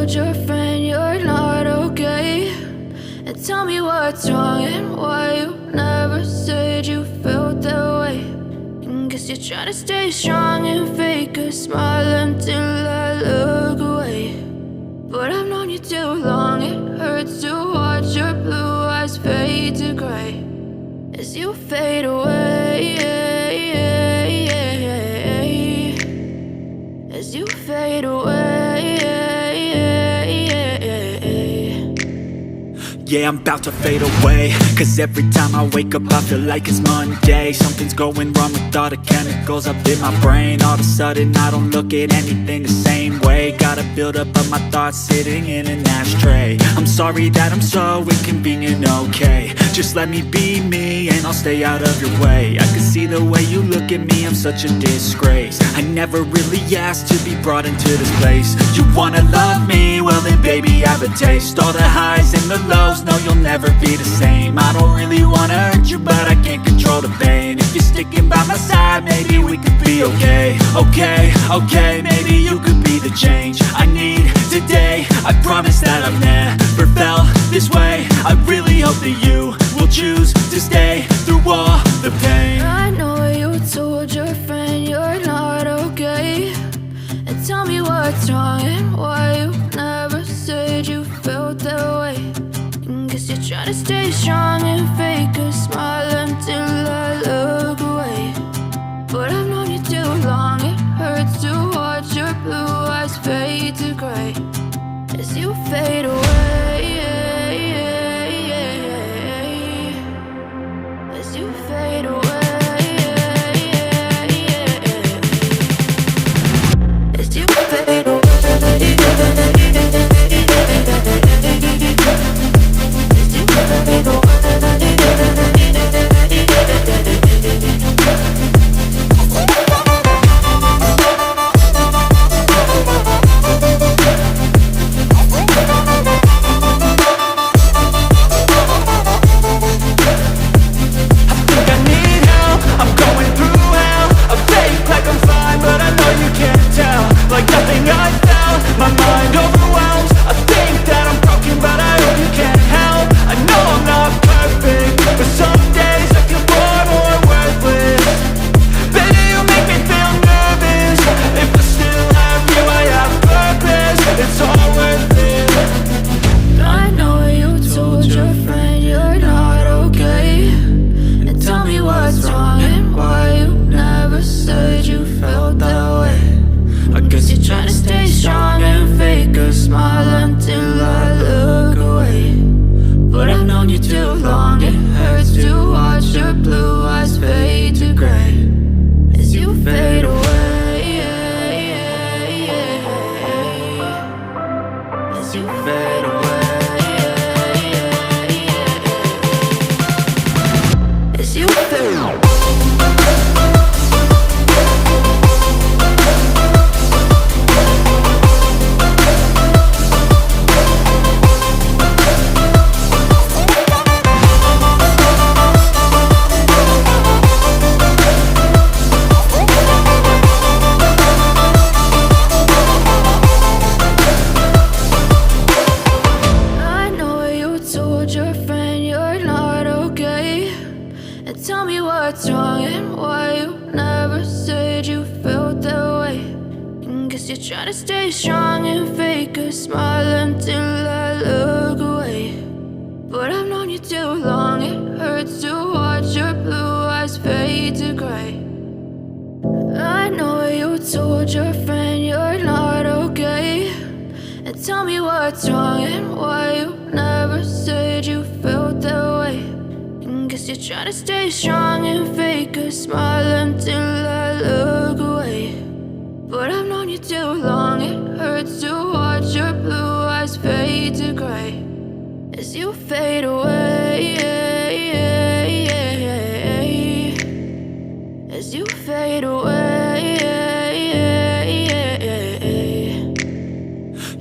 told your friend you're not okay? And tell me what's wrong and why you never said you felt that way. And guess you're trying to stay strong and fake a smile until I look away. But I've known you too long, it hurts to watch your blue eyes fade to gray as you fade away, as you fade away. Yeah, I'm about to fade away, cause every time I wake up I feel like it's Monday. Something's going wrong with all the chemicals up in my brain. All of a sudden I don't look at anything the same way. Got a buildup of my thoughts sitting in an ashtray. I'm sorry that I'm so inconvenient, okay? Just let me be me and I'll stay out of your way. I can see the way you look at me, I'm such a disgrace. I never really asked to be brought into this place. You wanna love me? Well then baby have a taste. All the highs and the lows, no you'll never be the same. I don't really wanna hurt you but I can't control the pain. If you're sticking by my side maybe we could be okay. Okay, maybe you could be the change I need today. I promise that I've never felt this way. I really hope that you will choose to stay through all the pain. I know you told your friend you're not okay. And tell me what's wrong and why you never said you felt that way. And guess you're trying to stay strong and fake a smile until I look away. But I've known you too long, it hurts to watch your blue eyes fade to gray as you fade away, as you fade away, as you fade away.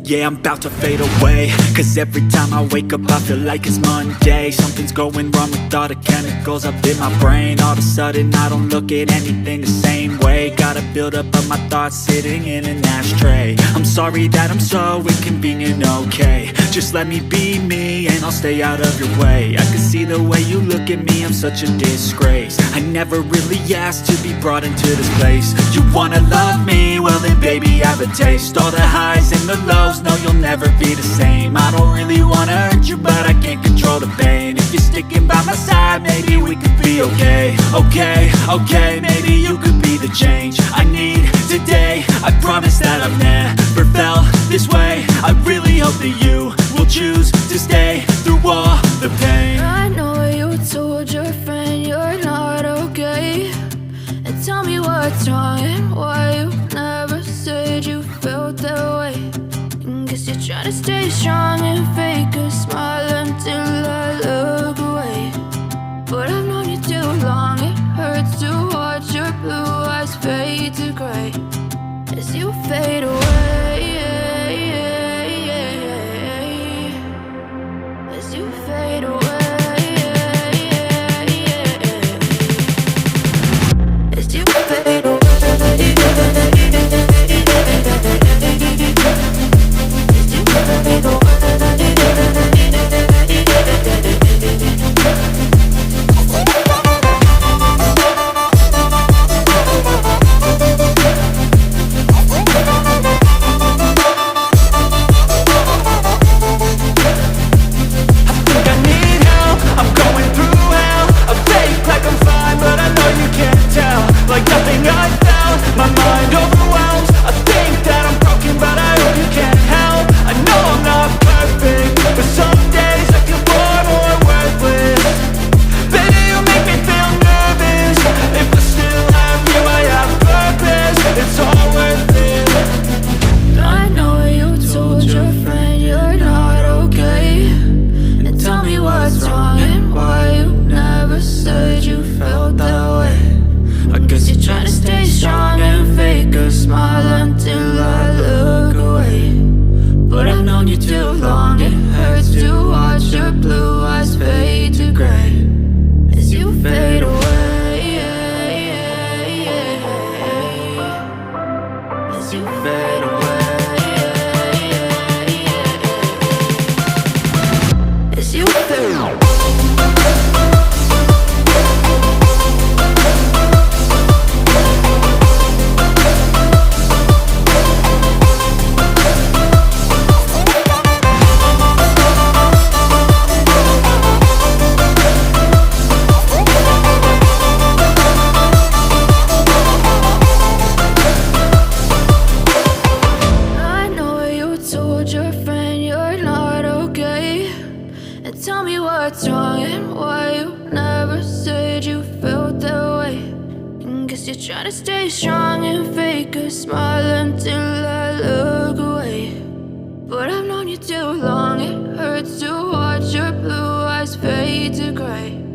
Yeah, I'm about to fade away, cause every time I wake up I feel like it's Monday. Something's going wrong with all the chemicals up in my brain. All of a sudden I don't look at anything the same way. Got a buildup of my thoughts sitting in an ashtray. I'm sorry that I'm so inconvenient, okay. Just let me be me and I'll stay out of your way. I can see the way you look at me, I'm such a disgrace. I never really asked to be brought into this place. You wanna love me? Well then baby I have a taste. All the highs and the lows, no you'll never be the same. I don't really wanna hurt you but I can't control the pain. If you're sticking by my side, maybe we could be okay. Okay, maybe you could be the change I need today. I promise that I've never felt this way. I really hope that you will choose to stay through all the pain. I know you told your friend you're not okay, and tell me what's wrong and why you never said you felt that way. Guess you're trying to stay strong and fake a smile until I look away. But I've known you too long, it hurts to watch your blue eyes fade to gray as you fade away. As you fade away. As you fade away. Tell me what's wrong and why you never said you felt that way. Guess you're trying to stay strong and fake a smile until I look away. But I've known you too long, it hurts to watch your blue eyes fade to gray